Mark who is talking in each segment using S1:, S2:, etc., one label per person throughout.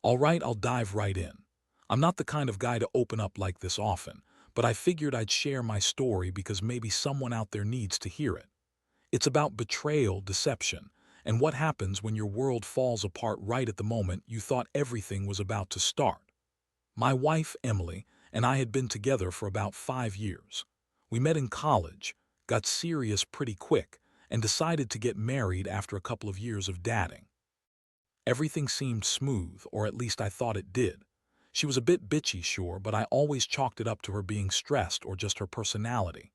S1: All right, I'll dive right in. I'm not the kind of guy to open up like this often, but I figured I'd share my story because maybe someone out there needs to hear it. It's about betrayal, deception, and what happens when your world falls apart right at the moment you thought everything was about to start. My wife, Emily, and I had been together for about 5 years. We met in college, got serious pretty quick, and decided to get married after a couple of years of dating. Everything seemed smooth, or at least I thought it did. She was a bit bitchy, sure, but I always chalked it up to her being stressed or just her personality.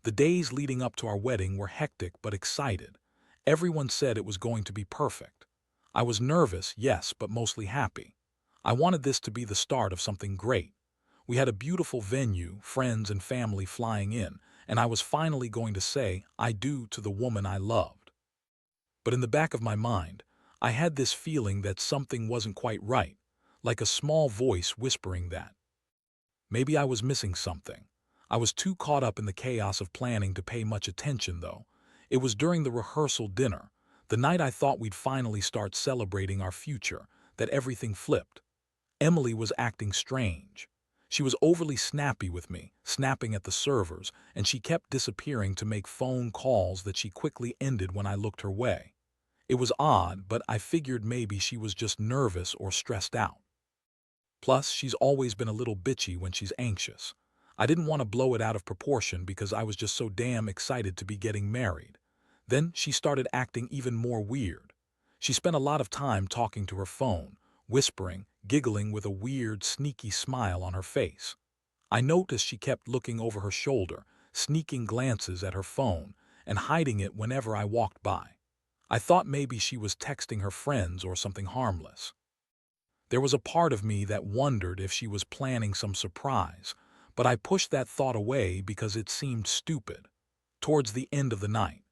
S1: The days leading up to our wedding were hectic but excited. Everyone said it was going to be perfect. I was nervous, yes, but mostly happy. I wanted this to be the start of something great. We had a beautiful venue, friends and family flying in, and I was finally going to say I do to the woman I loved. But in the back of my mind, I had this feeling that something wasn't quite right, like a small voice whispering that. Maybe I was missing something. I was too caught up in the chaos of planning to pay much attention, though. It was during the rehearsal dinner, the night I thought we'd finally start celebrating our future, that everything flipped. Emily was acting strange. She was overly snappy with me, snapping at the servers, and she kept disappearing to make phone calls that she quickly ended when I looked her way. It was odd, but I figured maybe she was just nervous or stressed out. Plus, she's always been a little bitchy when she's anxious. I didn't want to blow it out of proportion because I was just so damn excited to be getting married. Then she started acting even more weird. She spent a lot of time talking to her phone, whispering, giggling with a weird, sneaky smile on her face. I noticed she kept looking over her shoulder, sneaking glances at her phone, and hiding it whenever I walked by. I thought maybe she was texting her friends or something harmless. There was a part of me that wondered if she was planning some surprise, but I pushed that thought away because it seemed stupid. Towards the end of the night,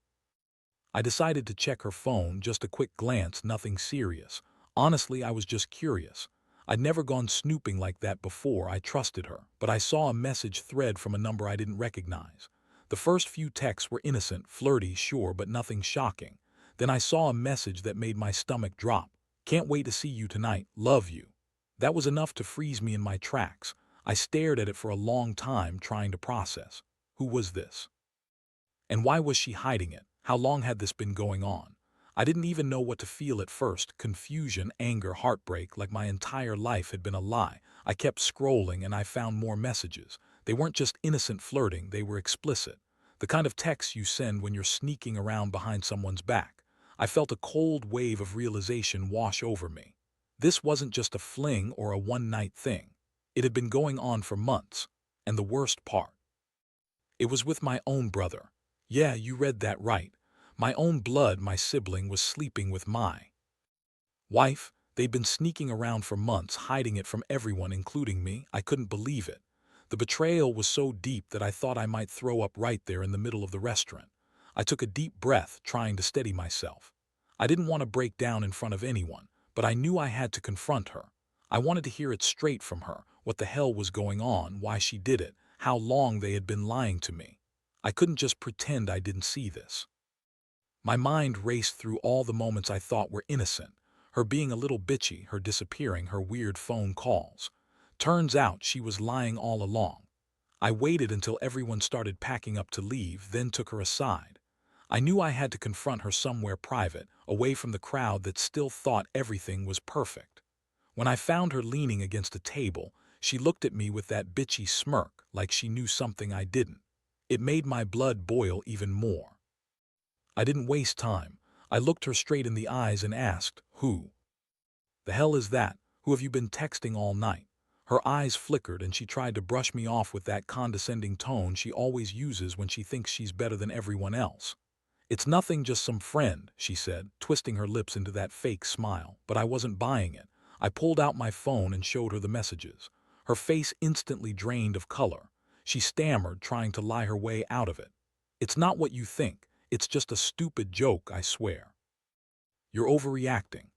S1: I decided to check her phone, just a quick glance, nothing serious. Honestly, I was just curious. I'd never gone snooping like that before. I trusted her, but I saw a message thread from a number I didn't recognize. The first few texts were innocent, flirty, sure, but nothing shocking. Then I saw a message that made my stomach drop. Can't wait to see you tonight. Love you. That was enough to freeze me in my tracks. I stared at it for a long time, trying to process. Who was this? And why was she hiding it? How long had this been going on? I didn't even know what to feel at first. Confusion, anger, heartbreak, like my entire life had been a lie. I kept scrolling and I found more messages. They weren't just innocent flirting, they were explicit. The kind of texts you send when you're sneaking around behind someone's back. I felt a cold wave of realization wash over me. This wasn't just a fling or a one-night thing. It had been going on for months. And the worst part, it was with my own brother. Yeah, you read that right. My own blood, my sibling, was sleeping with my wife. They'd been sneaking around for months, hiding it from everyone, including me. I couldn't believe it. The betrayal was so deep that I thought I might throw up right there in the middle of the restaurant. I took a deep breath, trying to steady myself. I didn't want to break down in front of anyone, but I knew I had to confront her. I wanted to hear it straight from her, what the hell was going on, why she did it, how long they had been lying to me. I couldn't just pretend I didn't see this. My mind raced through all the moments I thought were innocent. Her being a little bitchy, her disappearing, her weird phone calls. Turns out she was lying all along. I waited until everyone started packing up to leave, then took her aside. I knew I had to confront her somewhere private, away from the crowd that still thought everything was perfect. When I found her leaning against a table, she looked at me with that bitchy smirk, like she knew something I didn't. It made my blood boil even more. I didn't waste time. I looked her straight in the eyes and asked, "Who the hell is that? Who have you been texting all night?" Her eyes flickered and she tried to brush me off with that condescending tone she always uses when she thinks she's better than everyone else. "It's nothing, just some friend," she said, twisting her lips into that fake smile, but I wasn't buying it. I pulled out my phone and showed her the messages. Her face instantly drained of color. She stammered, trying to lie her way out of it. "It's not what you think. It's just a stupid joke, I swear. You're overreacting."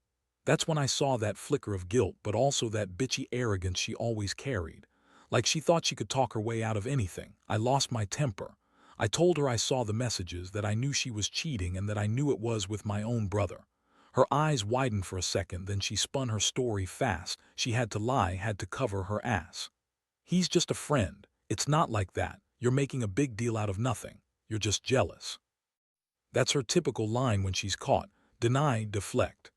S1: That's when I saw that flicker of guilt, but also that bitchy arrogance she always carried. Like she thought she could talk her way out of anything. I lost my temper. I told her I saw the messages, that I knew she was cheating, and that I knew it was with my own brother. Her eyes widened for a second, then she spun her story fast. She had to lie, had to cover her ass. He's just a friend. It's not like that. You're making a big deal out of nothing. You're just jealous. That's her typical line when she's caught. Deny, deflect,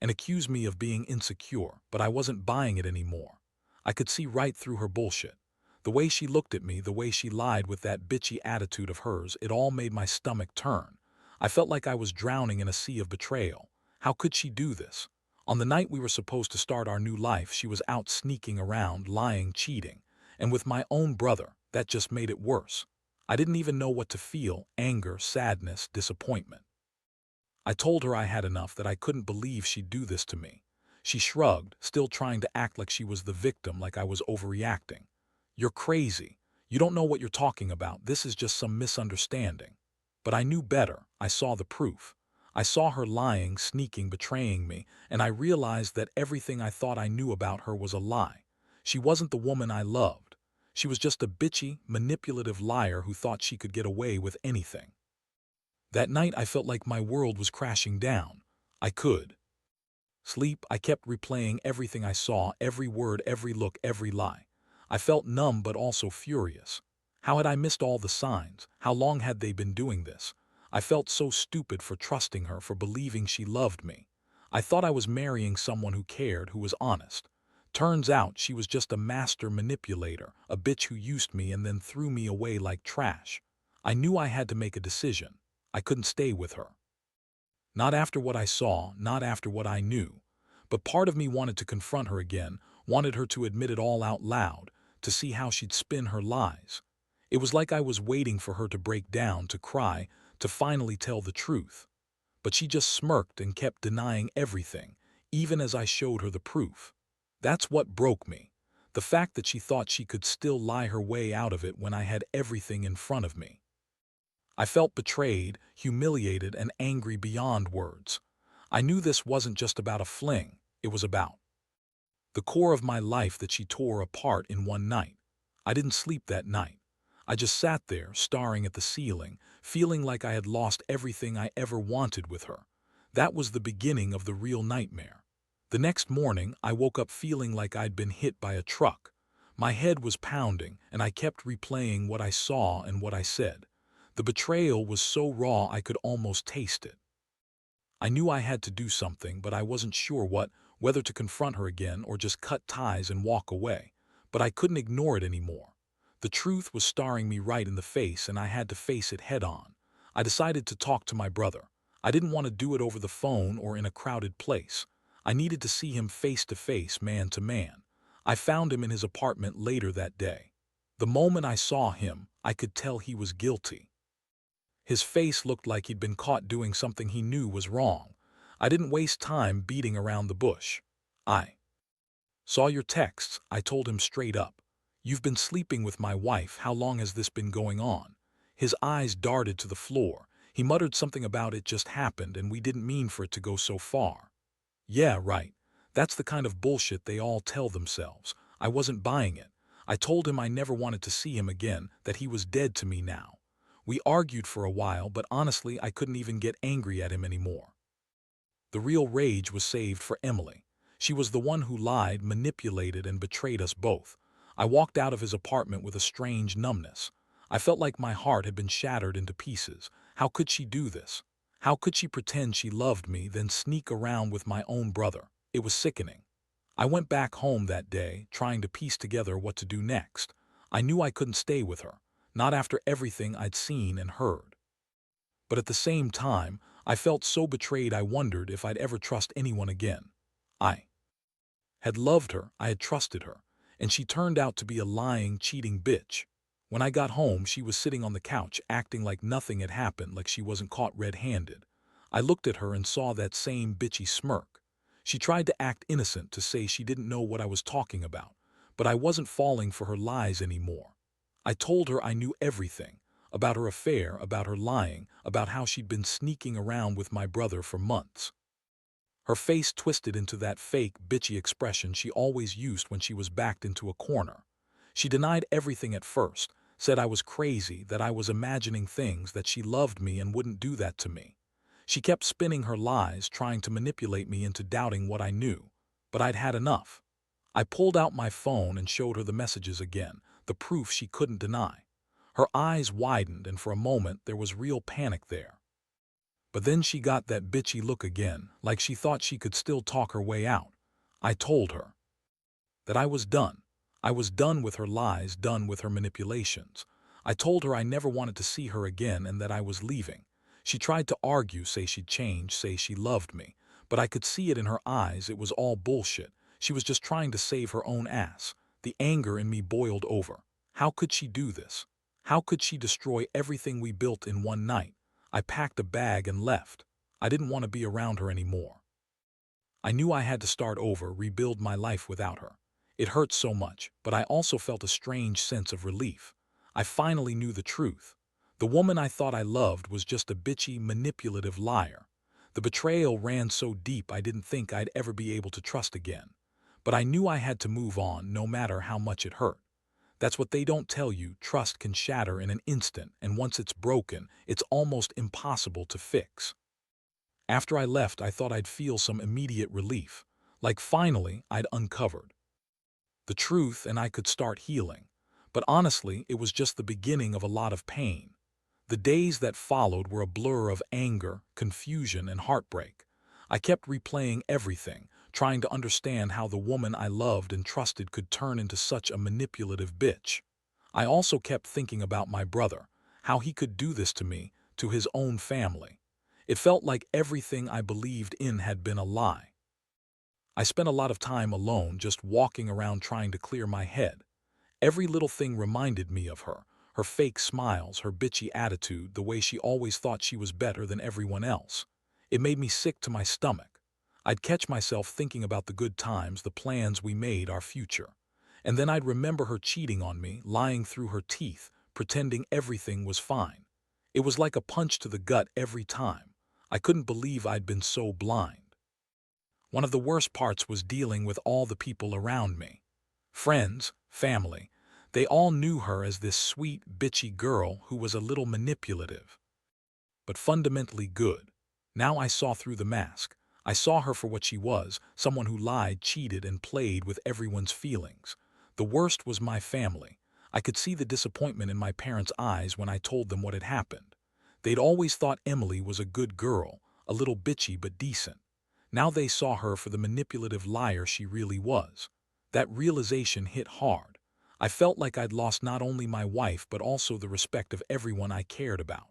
S1: and accuse me of being insecure, but I wasn't buying it anymore. I could see right through her bullshit. The way she looked at me, the way she lied with that bitchy attitude of hers, it all made my stomach turn. I felt like I was drowning in a sea of betrayal. How could she do this? On the night we were supposed to start our new life, she was out sneaking around, lying, cheating. And with my own brother, that just made it worse. I didn't even know what to feel: anger, sadness, disappointment. I told her I had enough, that I couldn't believe she'd do this to me. She shrugged, still trying to act like she was the victim, like I was overreacting. You're crazy. You don't know what you're talking about. This is just some misunderstanding. But I knew better. I saw the proof. I saw her lying, sneaking, betraying me, and I realized that everything I thought I knew about her was a lie. She wasn't the woman I loved. She was just a bitchy, manipulative liar who thought she could get away with anything. That night I felt like my world was crashing down. I could sleep. I kept replaying everything I saw, every word, every look, every lie. I felt numb but also furious. How had I missed all the signs? How long had they been doing this? I felt so stupid for trusting her, for believing she loved me. I thought I was marrying someone who cared, who was honest. Turns out she was just a master manipulator, a bitch who used me and then threw me away like trash. I knew I had to make a decision. I couldn't stay with her. Not after what I saw, not after what I knew. But part of me wanted to confront her again, wanted her to admit it all out loud, to see how she'd spin her lies. It was like I was waiting for her to break down, to cry, to finally tell the truth. But she just smirked and kept denying everything, even as I showed her the proof. That's what broke me. The fact that she thought she could still lie her way out of it when I had everything in front of me. I felt betrayed, humiliated, and angry beyond words. I knew this wasn't just about a fling. It was about the core of my life that she tore apart in one night. I didn't sleep that night. I just sat there, staring at the ceiling, feeling like I had lost everything I ever wanted with her. That was the beginning of the real nightmare. The next morning, I woke up feeling like I'd been hit by a truck. My head was pounding, and I kept replaying what I saw and what I said. The betrayal was so raw I could almost taste it. I knew I had to do something, but I wasn't sure what, whether to confront her again or just cut ties and walk away. But I couldn't ignore it anymore. The truth was staring me right in the face, and I had to face it head on. I decided to talk to my brother. I didn't want to do it over the phone or in a crowded place. I needed to see him face to face, man to man. I found him in his apartment later that day. The moment I saw him, I could tell he was guilty. His face looked like he'd been caught doing something he knew was wrong. I didn't waste time beating around the bush. I saw your texts, I told him straight up. You've been sleeping with my wife. How long has this been going on? His eyes darted to the floor. He muttered something about it just happened and we didn't mean for it to go so far. Yeah, right. That's the kind of bullshit they all tell themselves. I wasn't buying it. I told him I never wanted to see him again, that he was dead to me now. We argued for a while, but honestly, I couldn't even get angry at him anymore. The real rage was saved for Emily. She was the one who lied, manipulated, and betrayed us both. I walked out of his apartment with a strange numbness. I felt like my heart had been shattered into pieces. How could she do this? How could she pretend she loved me, then sneak around with my own brother? It was sickening. I went back home that day, trying to piece together what to do next. I knew I couldn't stay with her, not after everything I'd seen and heard. But at the same time, I felt so betrayed I wondered if I'd ever trust anyone again. I had loved her, I had trusted her, and she turned out to be a lying, cheating bitch. When I got home, she was sitting on the couch, acting like nothing had happened, like she wasn't caught red-handed. I looked at her and saw that same bitchy smirk. She tried to act innocent, to say she didn't know what I was talking about, but I wasn't falling for her lies anymore. I told her I knew everything, about her affair, about her lying, about how she'd been sneaking around with my brother for months. Her face twisted into that fake, bitchy expression she always used when she was backed into a corner. She denied everything at first, said I was crazy, that I was imagining things, that she loved me and wouldn't do that to me. She kept spinning her lies, trying to manipulate me into doubting what I knew. But I'd had enough. I pulled out my phone and showed her the messages again, the proof she couldn't deny. Her eyes widened, and for a moment there was real panic there. But then she got that bitchy look again, like she thought she could still talk her way out. I told her that I was done. I was done with her lies, done with her manipulations. I told her I never wanted to see her again and that I was leaving. She tried to argue, say she'd changed, say she loved me. But I could see it in her eyes, it was all bullshit. She was just trying to save her own ass. The anger in me boiled over. How could she do this? How could she destroy everything we built in one night? I packed a bag and left. I didn't want to be around her anymore. I knew I had to start over, rebuild my life without her. It hurt so much, but I also felt a strange sense of relief. I finally knew the truth. The woman I thought I loved was just a bitchy, manipulative liar. The betrayal ran so deep I didn't think I'd ever be able to trust again. But I knew I had to move on, no matter how much it hurt. That's what they don't tell you. Trust can shatter in an instant, and once it's broken, it's almost impossible to fix. After I left, I thought I'd feel some immediate relief, like finally I'd uncovered the truth and I could start healing. But honestly, it was just the beginning of a lot of pain. The days that followed were a blur of anger, confusion, and heartbreak. I kept replaying everything, trying to understand how the woman I loved and trusted could turn into such a manipulative bitch. I also kept thinking about my brother, how he could do this to me, to his own family. It felt like everything I believed in had been a lie. I spent a lot of time alone, just walking around trying to clear my head. Every little thing reminded me of her, her fake smiles, her bitchy attitude, the way she always thought she was better than everyone else. It made me sick to my stomach. I'd catch myself thinking about the good times, the plans we made, our future. And then I'd remember her cheating on me, lying through her teeth, pretending everything was fine. It was like a punch to the gut every time. I couldn't believe I'd been so blind. One of the worst parts was dealing with all the people around me. Friends, family, they all knew her as this sweet, bitchy girl who was a little manipulative, but fundamentally good. Now I saw through the mask. I saw her for what she was, someone who lied, cheated, and played with everyone's feelings. The worst was my family. I could see the disappointment in my parents' eyes when I told them what had happened. They'd always thought Emily was a good girl, a little bitchy but decent. Now they saw her for the manipulative liar she really was. That realization hit hard. I felt like I'd lost not only my wife but also the respect of everyone I cared about.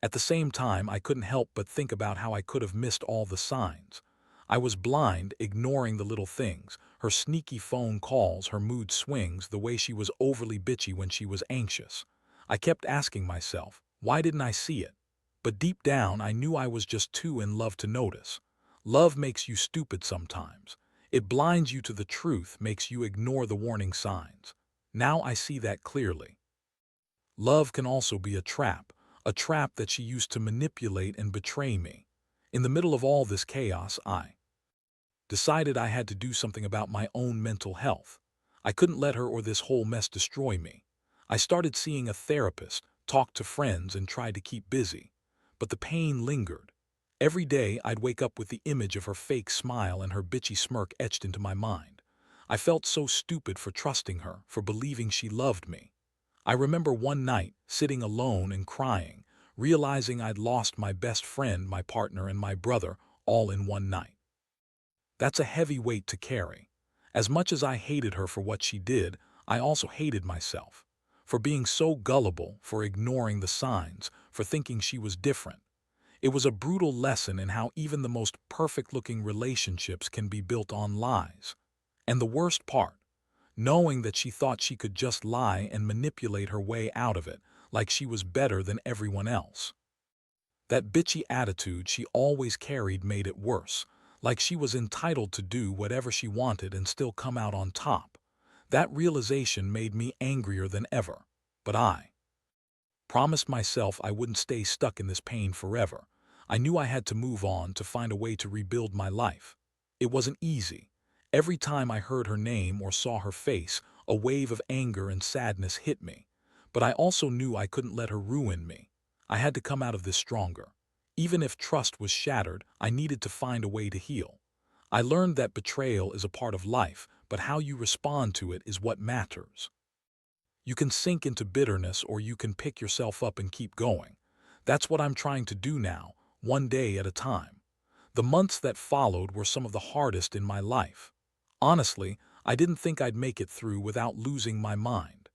S1: At the same time, I couldn't help but think about how I could have missed all the signs. I was blind, ignoring the little things, her sneaky phone calls, her mood swings, the way she was overly bitchy when she was anxious. I kept asking myself, why didn't I see it? But deep down, I knew I was just too in love to notice. Love makes you stupid sometimes. It blinds you to the truth, makes you ignore the warning signs. Now I see that clearly. Love can also be a trap that she used to manipulate and betray me. In the middle of all this chaos, I decided I had to do something about my own mental health. I couldn't let her or this whole mess destroy me. I started seeing a therapist, talked to friends, and tried to keep busy. But the pain lingered. Every day, I'd wake up with the image of her fake smile and her bitchy smirk etched into my mind. I felt so stupid for trusting her, for believing she loved me. I remember one night, sitting alone and crying, realizing I'd lost my best friend, my partner, and my brother, all in one night. That's a heavy weight to carry. As much as I hated her for what she did, I also hated myself. For being so gullible, for ignoring the signs, for thinking she was different. It was a brutal lesson in how even the most perfect-looking relationships can be built on lies. And the worst part, knowing that she thought she could just lie and manipulate her way out of it, like she was better than everyone else. That bitchy attitude she always carried made it worse, like she was entitled to do whatever she wanted and still come out on top. That realization made me angrier than ever. But I promised myself I wouldn't stay stuck in this pain forever. I knew I had to move on, to find a way to rebuild my life. It wasn't easy. Every time I heard her name or saw her face, a wave of anger and sadness hit me. But I also knew I couldn't let her ruin me. I had to come out of this stronger. Even if trust was shattered, I needed to find a way to heal. I learned that betrayal is a part of life, but how you respond to it is what matters. You can sink into bitterness or you can pick yourself up and keep going. That's what I'm trying to do now, one day at a time. The months that followed were some of the hardest in my life. Honestly, I didn't think I'd make it through without losing my mind.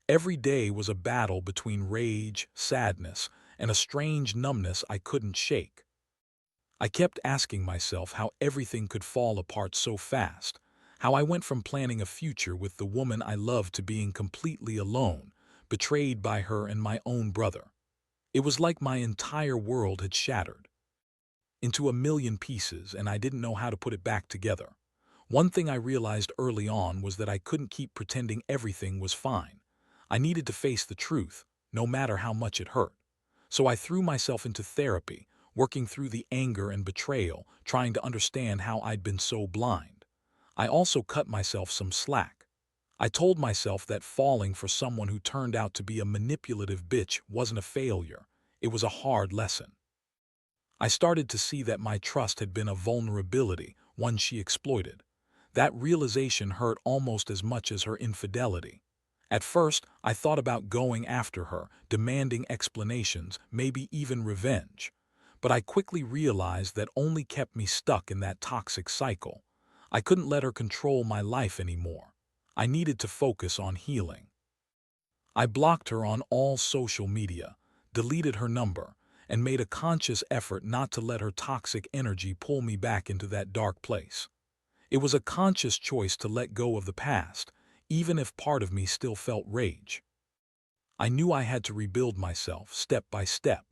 S1: Every day was a battle between rage, sadness, and a strange numbness I couldn't shake. I kept asking myself how everything could fall apart so fast, how I went from planning a future with the woman I loved to being completely alone, betrayed by her and my own brother. It was like my entire world had shattered into a million pieces and I didn't know how to put it back together. One thing I realized early on was that I couldn't keep pretending everything was fine. I needed to face the truth, no matter how much it hurt. So I threw myself into therapy, working through the anger and betrayal, trying to understand how I'd been so blind. I also cut myself some slack. I told myself that falling for someone who turned out to be a manipulative bitch wasn't a failure. It was a hard lesson. I started to see that my trust had been a vulnerability, one she exploited. That realization hurt almost as much as her infidelity. At first, I thought about going after her, demanding explanations, maybe even revenge. But I quickly realized that only kept me stuck in that toxic cycle. I couldn't let her control my life anymore. I needed to focus on healing. I blocked her on all social media, deleted her number, and made a conscious effort not to let her toxic energy pull me back into that dark place. It was a conscious choice to let go of the past, even if part of me still felt rage. I knew I had to rebuild myself step by step.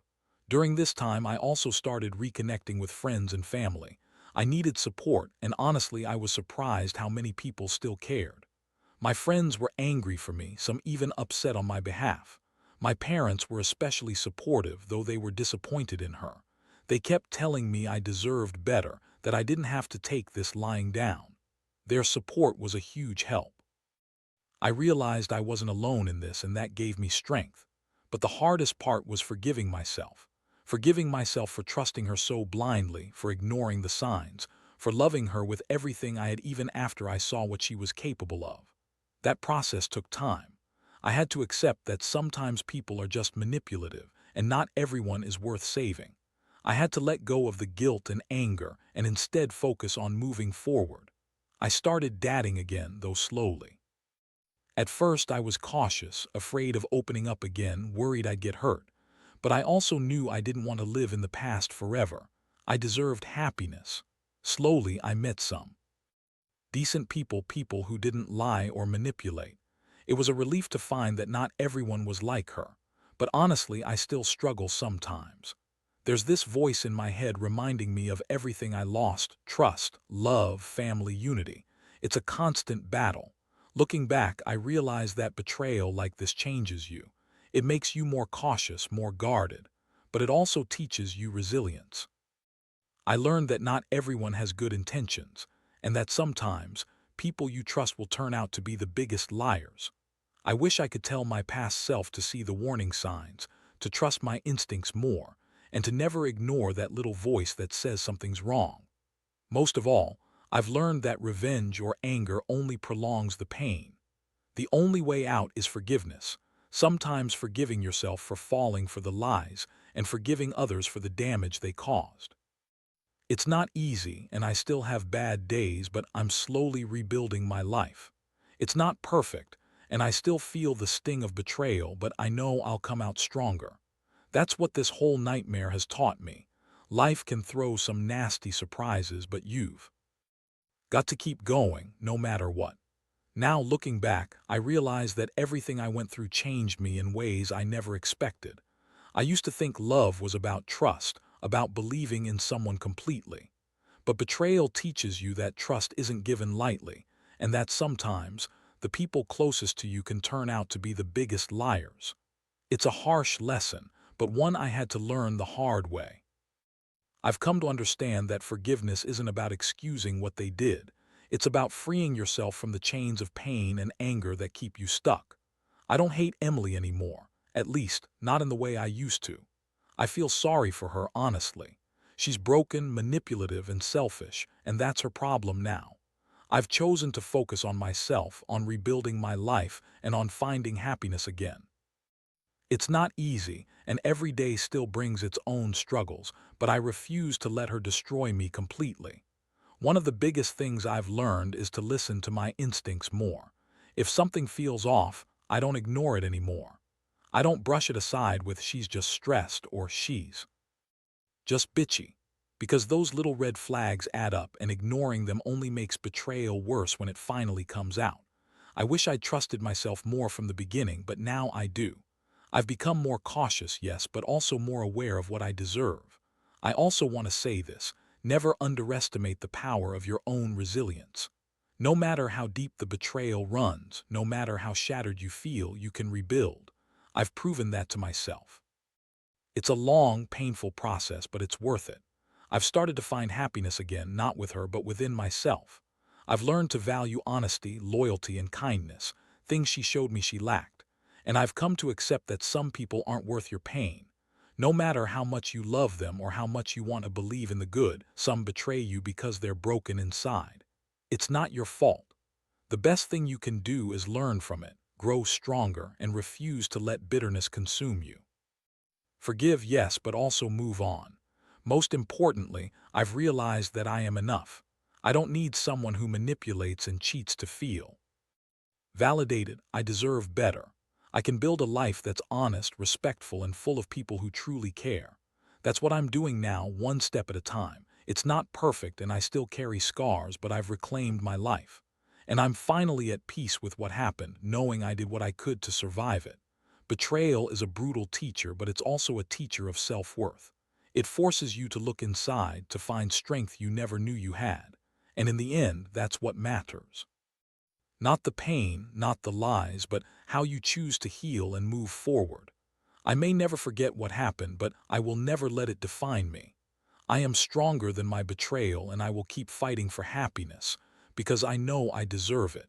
S1: During this time, I also started reconnecting with friends and family. I needed support, and honestly, I was surprised how many people still cared. My friends were angry for me, some even upset on my behalf. My parents were especially supportive, though they were disappointed in her. They kept telling me I deserved better, that I didn't have to take this lying down. Their support was a huge help. I realized I wasn't alone in this, and that gave me strength. But the hardest part was forgiving myself. Forgiving myself for trusting her so blindly, for ignoring the signs, for loving her with everything I had even after I saw what she was capable of. That process took time. I had to accept that sometimes people are just manipulative, and not everyone is worth saving. I had to let go of the guilt and anger and instead focus on moving forward. I started dating again, though slowly. At first, I was cautious, afraid of opening up again, worried I'd get hurt. But I also knew I didn't want to live in the past forever. I deserved happiness. Slowly, I met some decent people, people who didn't lie or manipulate. It was a relief to find that not everyone was like her. But honestly, I still struggle sometimes. There's this voice in my head reminding me of everything I lost: trust, love, family, unity. It's a constant battle. Looking back, I realize that betrayal like this changes you. It makes you more cautious, more guarded. But it also teaches you resilience. I learned that not everyone has good intentions, and that sometimes people you trust will turn out to be the biggest liars. I wish I could tell my past self to see the warning signs, to trust my instincts more, and to never ignore that little voice that says something's wrong. Most of all, I've learned that revenge or anger only prolongs the pain. The only way out is forgiveness, sometimes forgiving yourself for falling for the lies and forgiving others for the damage they caused. It's not easy, and I still have bad days, but I'm slowly rebuilding my life. It's not perfect, and I still feel the sting of betrayal, but I know I'll come out stronger. That's what this whole nightmare has taught me. Life can throw some nasty surprises, but you've got to keep going, no matter what. Now, looking back, I realize that everything I went through changed me in ways I never expected. I used to think love was about trust, about believing in someone completely. But betrayal teaches you that trust isn't given lightly, and that sometimes the people closest to you can turn out to be the biggest liars. It's a harsh lesson, but one I had to learn the hard way. I've come to understand that forgiveness isn't about excusing what they did. It's about freeing yourself from the chains of pain and anger that keep you stuck. I don't hate Emily anymore, at least not in the way I used to. I feel sorry for her, honestly. She's broken, manipulative, and selfish, and that's her problem now. I've chosen to focus on myself, on rebuilding my life, and on finding happiness again. It's not easy, and every day still brings its own struggles, but I refuse to let her destroy me completely. One of the biggest things I've learned is to listen to my instincts more. If something feels off, I don't ignore it anymore. I don't brush it aside with "she's just stressed" or "she's just bitchy." Because those little red flags add up, and ignoring them only makes betrayal worse when it finally comes out. I wish I'd trusted myself more from the beginning, but now I do. I've become more cautious, yes, but also more aware of what I deserve. I also want to say this: never underestimate the power of your own resilience. No matter how deep the betrayal runs, no matter how shattered you feel, you can rebuild. I've proven that to myself. It's a long, painful process, but it's worth it. I've started to find happiness again, not with her, but within myself. I've learned to value honesty, loyalty, and kindness, things she showed me she lacked. And I've come to accept that some people aren't worth your pain. No matter how much you love them or how much you want to believe in the good, some betray you because they're broken inside. It's not your fault. The best thing you can do is learn from it, grow stronger, and refuse to let bitterness consume you. Forgive, yes, but also move on. Most importantly, I've realized that I am enough. I don't need someone who manipulates and cheats to feel validated. I deserve better. I can build a life that's honest, respectful, and full of people who truly care. That's what I'm doing now, one step at a time. It's not perfect, and I still carry scars, but I've reclaimed my life. And I'm finally at peace with what happened, knowing I did what I could to survive it. Betrayal is a brutal teacher, but it's also a teacher of self-worth. It forces you to look inside, to find strength you never knew you had. And in the end, that's what matters. Not the pain, not the lies, but how you choose to heal and move forward. I may never forget what happened, but I will never let it define me. I am stronger than my betrayal, and I will keep fighting for happiness, because I know I deserve it.